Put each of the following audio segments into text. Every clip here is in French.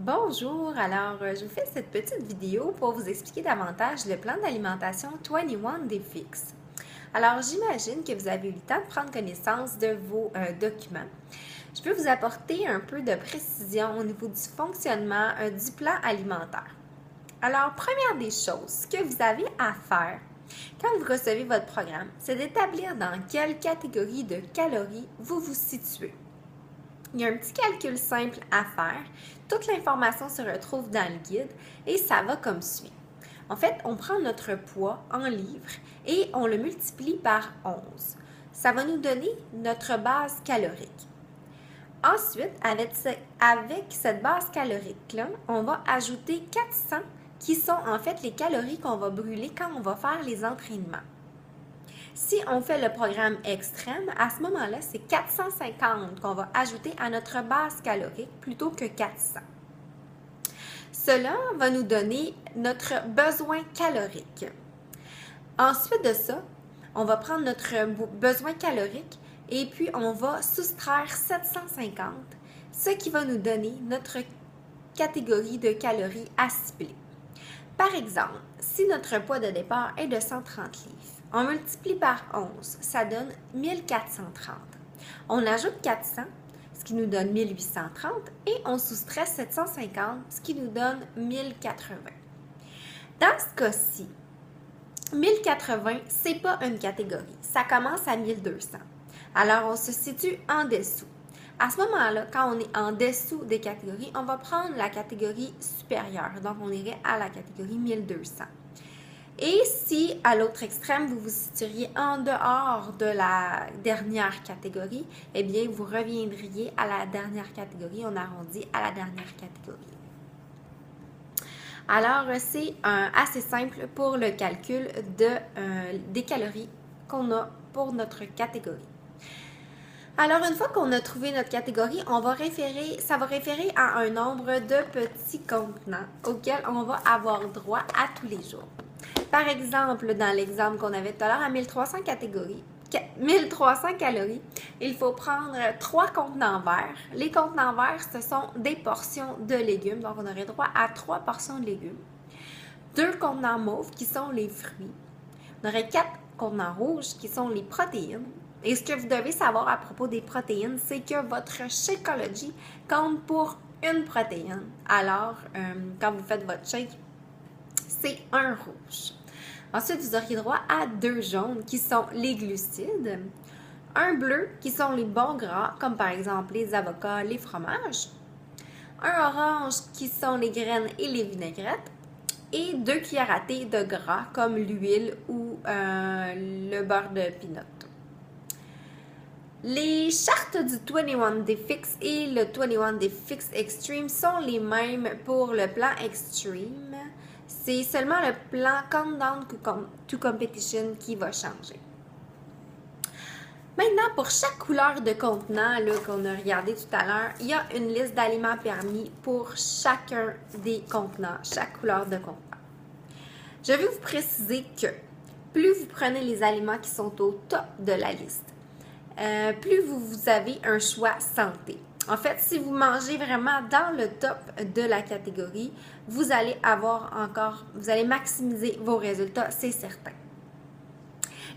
Bonjour, je vous fais cette petite vidéo pour vous expliquer davantage le plan d'alimentation 21 Day Fix. Alors, j'imagine que vous avez eu le temps de prendre connaissance de vos documents. Je peux vous apporter un peu de précision au niveau du fonctionnement du plan alimentaire. Alors, première des choses, ce que vous avez à faire quand vous recevez votre programme, c'est d'établir dans quelle catégorie de calories vous vous situez. Il y a un petit calcul simple à faire. Toute l'information se retrouve dans le guide et ça va comme suit. En fait, on prend notre poids en livres et on le multiplie par 11. Ça va nous donner notre base calorique. Ensuite, avec cette base calorique-là, on va ajouter 400 qui sont en fait les calories qu'on va brûler quand on va faire les entraînements. Si on fait le programme extrême, à ce moment-là, c'est 450 qu'on va ajouter à notre base calorique plutôt que 400. Cela va nous donner notre besoin calorique. Ensuite de ça, on va prendre notre besoin calorique et puis on va soustraire 750, ce qui va nous donner notre catégorie de calories à cibler. Par exemple, si notre poids de départ est de 130 livres, on multiplie par 11, ça donne 1430. On ajoute 400, ce qui nous donne 1830, et on soustrait 750, ce qui nous donne 1080. Dans ce cas-ci, 1080, c'est pas une catégorie. Ça commence à 1200. Alors, on se situe en dessous. À ce moment-là, quand on est en dessous des catégories, on va prendre la catégorie supérieure. Donc, on irait à la catégorie 1200. Et si, à l'autre extrême, vous vous situeriez en dehors de la dernière catégorie, eh bien, vous reviendriez à la dernière catégorie. On arrondit à la dernière catégorie. Alors, c'est assez simple pour le calcul des calories qu'on a pour notre catégorie. Alors, une fois qu'on a trouvé notre catégorie, ça va référer à un nombre de petits contenants auxquels on va avoir droit à tous les jours. Par exemple, dans l'exemple qu'on avait tout à l'heure, à 1300 calories, il faut prendre 3 contenants verts. Les contenants verts, ce sont des portions de légumes, donc on aurait droit à 3 portions de légumes. 2 contenants mauves qui sont les fruits. On aurait 4 contenants rouges qui sont les protéines. Et ce que vous devez savoir à propos des protéines, c'est que votre Shakeology compte pour une protéine. Alors, quand vous faites votre shake, c'est un rouge. Ensuite, vous auriez droit à 2 jaunes qui sont les glucides, un bleu qui sont les bons gras, comme par exemple les avocats, les fromages, un orange qui sont les graines et les vinaigrettes, et 2 cuillères à thé de gras comme l'huile ou le beurre de pinot. Les chartes du 21 Day Fix et le 21 Day Fix Extreme sont les mêmes pour le plan Extreme. C'est seulement le plan Countdown to Competition qui va changer. Maintenant, pour chaque couleur de contenant qu'on a regardé tout à l'heure, il y a une liste d'aliments permis pour chacun des contenants, chaque couleur de contenant. Je vais vous préciser que plus vous prenez les aliments qui sont au top de la liste, plus vous avez un choix santé. En fait, si vous mangez vraiment dans le top de la catégorie, vous allez maximiser vos résultats, c'est certain.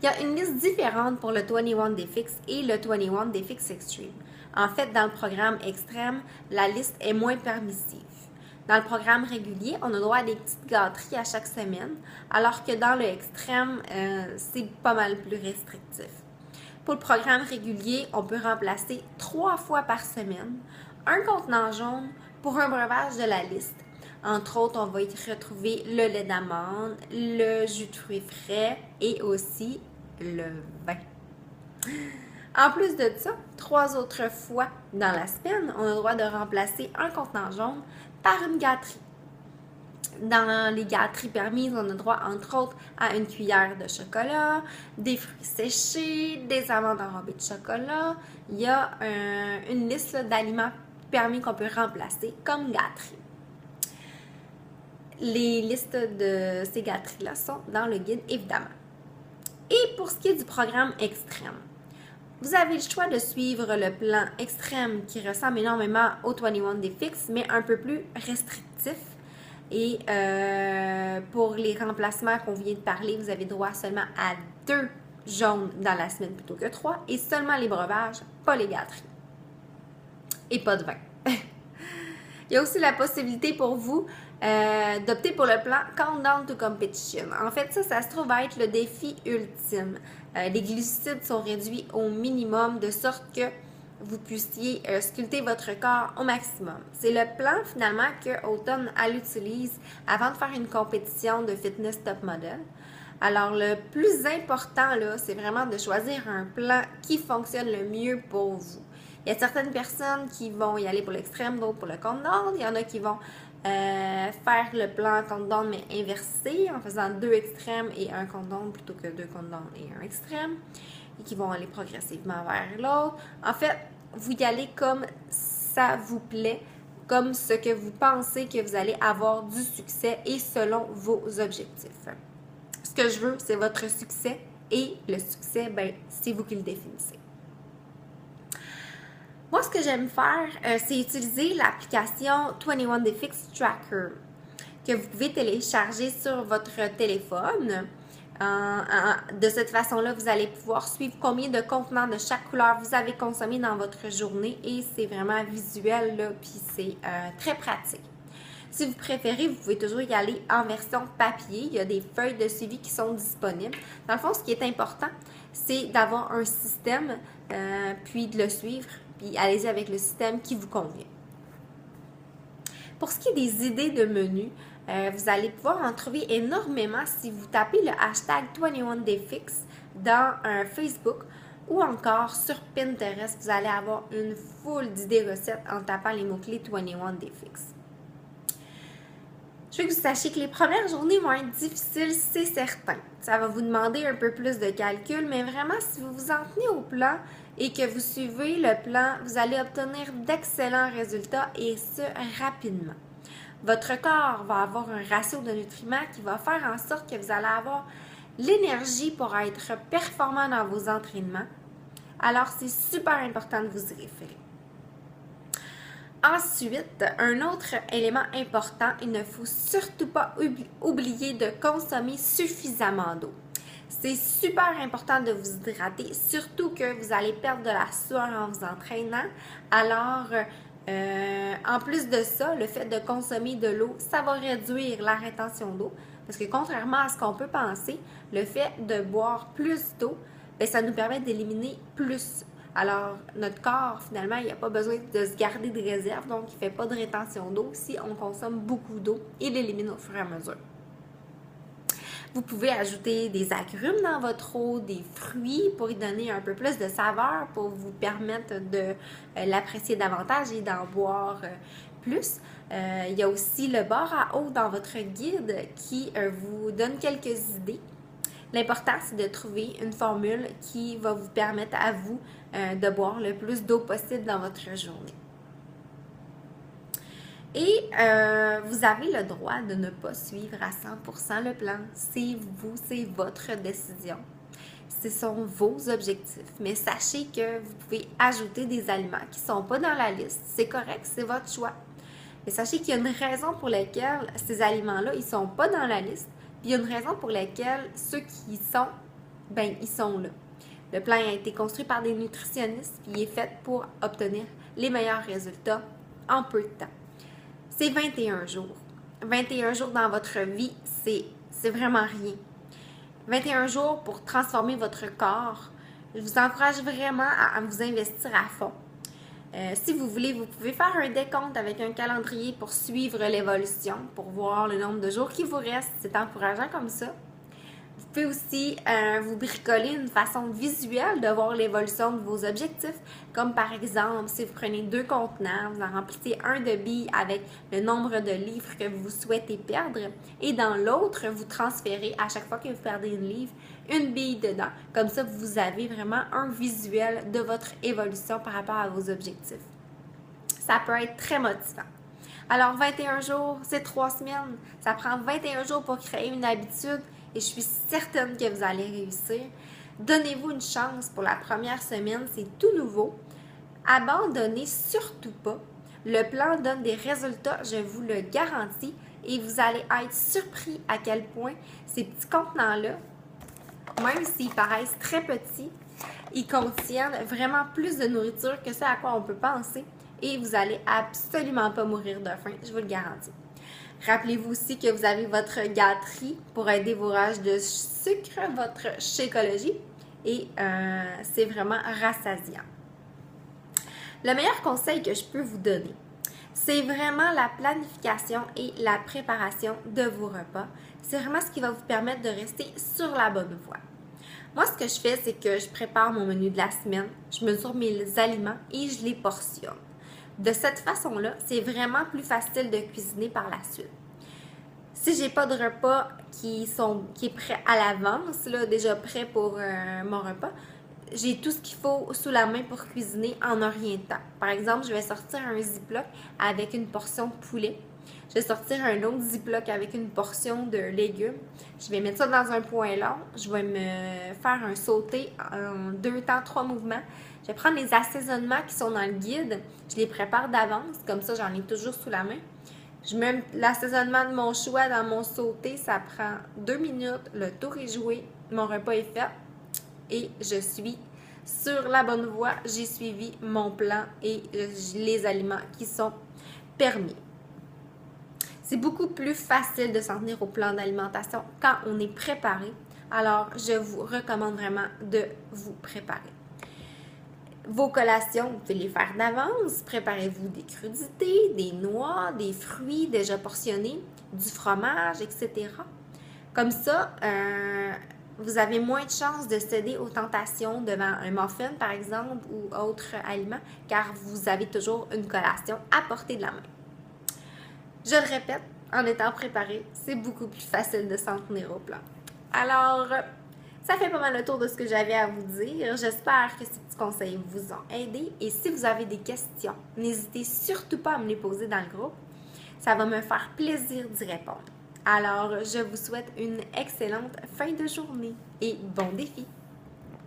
Il y a une liste différente pour le 21 Day Fix et le 21 Day Fix Extreme. En fait, dans le programme extrême, la liste est moins permissive. Dans le programme régulier, on a droit à des petites gâteries à chaque semaine, alors que dans le extrême, c'est pas mal plus restrictif. Pour le programme régulier, on peut remplacer 3 fois par semaine un contenant jaune pour un breuvage de la liste. Entre autres, on va y retrouver le lait d'amande, le jus de fruits frais et aussi le vin. En plus de ça, 3 autres fois dans la semaine, on a le droit de remplacer un contenant jaune par une gâterie. Dans les gâteries permises, on a droit, entre autres, à une cuillère de chocolat, des fruits séchés, des amandes enrobées de chocolat. Il y a une liste d'aliments permis qu'on peut remplacer comme gâterie. Les listes de ces gâteries-là sont dans le guide, évidemment. Et pour ce qui est du programme extrême, Vous avez le choix de suivre le plan extrême qui ressemble énormément au 21 Day Fix, mais un peu plus restrictif. Et pour les remplacements qu'on vient de parler, vous avez droit seulement à 2 jaunes dans la semaine plutôt que 3 et seulement les breuvages, pas les gâteries. Et pas de vin. Il y a aussi la possibilité pour vous d'opter pour le plan Countdown to Competition. En fait, ça se trouve à être le défi ultime. Les glucides sont réduits au minimum de sorte que vous puissiez sculpter votre corps au maximum. C'est le plan finalement que Autumn elle utilise avant de faire une compétition de fitness top model. Alors le plus important là, c'est vraiment de choisir un plan qui fonctionne le mieux pour vous. Il y a certaines personnes qui vont y aller pour l'extrême, d'autres pour le countdown. Il y en a qui vont faire le plan countdown mais inversé en faisant 2 extrêmes et un countdown plutôt que 2 countdown et un extrême et qui vont aller progressivement vers l'autre. En fait, vous y allez comme ça vous plaît, comme ce que vous pensez que vous allez avoir du succès et selon vos objectifs. Ce que je veux, c'est votre succès et le succès, ben, c'est vous qui le définissez. Moi, ce que j'aime faire, c'est utiliser l'application 21 Day Fix Tracker que vous pouvez télécharger sur votre téléphone. De cette façon-là, vous allez pouvoir suivre combien de contenants de chaque couleur vous avez consommé dans votre journée et c'est vraiment visuel, là, puis c'est très pratique. Si vous préférez, vous pouvez toujours y aller en version papier. Il y a des feuilles de suivi qui sont disponibles. Dans le fond, ce qui est important, c'est d'avoir un système, puis de le suivre, puis allez-y avec le système qui vous convient. Pour ce qui est des idées de menus, vous allez pouvoir en trouver énormément si vous tapez le hashtag 21 Day Fix dans Facebook ou encore sur Pinterest. Vous allez avoir une foule d'idées recettes en tapant les mots-clés 21 Day Fix. Je veux que vous sachiez que les premières journées vont être difficiles, c'est certain. Ça va vous demander un peu plus de calcul, mais vraiment, si vous vous en tenez au plan et que vous suivez le plan, vous allez obtenir d'excellents résultats et ce, rapidement. Votre corps va avoir un ratio de nutriments qui va faire en sorte que vous allez avoir l'énergie pour être performant dans vos entraînements. Alors, c'est super important de vous y référer. Ensuite, un autre élément important, il ne faut surtout pas oublier de consommer suffisamment d'eau. C'est super important de vous hydrater, surtout que vous allez perdre de la sueur en vous entraînant. Alors, en plus de ça, le fait de consommer de l'eau, ça va réduire la rétention d'eau. Parce que contrairement à ce qu'on peut penser, le fait de boire plus d'eau, bien, ça nous permet d'éliminer plus. Alors, notre corps, finalement, il n'y a pas besoin de se garder de réserve, donc il ne fait pas de rétention d'eau si on consomme beaucoup d'eau et l'élimine au fur et à mesure. Vous pouvez ajouter des agrumes dans votre eau, des fruits pour y donner un peu plus de saveur, pour vous permettre de l'apprécier davantage et d'en boire plus. Il y a aussi le bar à eau dans votre guide qui vous donne quelques idées. L'important, c'est de trouver une formule qui va vous permettre à vous de boire le plus d'eau possible dans votre journée. Et vous avez le droit de ne pas suivre à 100% le plan. C'est vous, c'est votre décision. Ce sont vos objectifs. Mais sachez que vous pouvez ajouter des aliments qui ne sont pas dans la liste. C'est correct, c'est votre choix. Mais sachez qu'il y a une raison pour laquelle ces aliments-là, ils ne sont pas dans la liste. Puis il y a une raison pour laquelle ceux qui y sont, ben ils sont là. Le plan a été construit par des nutritionnistes, puis il est fait pour obtenir les meilleurs résultats en peu de temps. C'est 21 jours. 21 jours dans votre vie, c'est vraiment rien. 21 jours pour transformer votre corps. Je vous encourage vraiment à vous investir à fond. Si vous voulez, vous pouvez faire un décompte avec un calendrier pour suivre l'évolution, pour voir le nombre de jours qui vous reste. C'est encourageant comme ça. Vous pouvez aussi vous bricoler une façon visuelle de voir l'évolution de vos objectifs, comme par exemple, si vous prenez 2 contenants, vous en remplissez un de billes avec le nombre de livres que vous souhaitez perdre, et dans l'autre, vous transférez à chaque fois que vous perdez une bille dedans. Comme ça, vous avez vraiment un visuel de votre évolution par rapport à vos objectifs. Ça peut être très motivant. Alors, 21 jours, c'est 3 semaines. Ça prend 21 jours pour créer une habitude et je suis certaine que vous allez réussir. Donnez-vous une chance pour la première semaine, c'est tout nouveau. Abandonnez surtout pas. Le plan donne des résultats, je vous le garantis, et vous allez être surpris à quel point ces petits contenants-là, même s'ils paraissent très petits, ils contiennent vraiment plus de nourriture que ce à quoi on peut penser et vous allez absolument pas mourir de faim, je vous le garantis. Rappelez-vous aussi que vous avez votre gâterie pour aider vos rages de sucre, votre Shakeology et c'est vraiment rassasiant. Le meilleur conseil que je peux vous donner, c'est vraiment la planification et la préparation de vos repas. C'est vraiment ce qui va vous permettre de rester sur la bonne voie. Moi, ce que je fais, c'est que je prépare mon menu de la semaine, je mesure mes aliments et je les portionne. De cette façon-là, c'est vraiment plus facile de cuisiner par la suite. Si j'ai pas de repas qui est prêt à l'avance, là, déjà prêt pour mon repas, j'ai tout ce qu'il faut sous la main pour cuisiner en un rien de temps. Par exemple, je vais sortir un Ziploc avec une portion de poulet. Je vais sortir un autre Ziploc avec une portion de légumes. Je vais mettre ça dans un poêlon. Je vais me faire un sauté en 2 temps, 3 mouvements. Je vais prendre les assaisonnements qui sont dans le guide. Je les prépare d'avance. Comme ça, j'en ai toujours sous la main. Je mets l'assaisonnement de mon choix dans mon sauté. Ça prend 2 minutes. Le tour est joué. Mon repas est fait. Et je suis sur la bonne voie. J'ai suivi mon plan et les aliments qui sont permis. C'est beaucoup plus facile de s'en tenir au plan d'alimentation quand on est préparé. Alors, je vous recommande vraiment de vous préparer. Vos collations, vous pouvez les faire d'avance. Préparez-vous des crudités, des noix, des fruits déjà portionnés, du fromage, etc. Comme ça, vous avez moins de chances de céder aux tentations devant un muffin, par exemple, ou autre aliment, car vous avez toujours une collation à portée de la main. Je le répète, en étant préparé, c'est beaucoup plus facile de s'en tenir au plan. Alors, ça fait pas mal le tour de ce que j'avais à vous dire. J'espère que ces petits conseils vous ont aidé. Et si vous avez des questions, n'hésitez surtout pas à me les poser dans le groupe. Ça va me faire plaisir d'y répondre. Alors, je vous souhaite une excellente fin de journée et bon défi!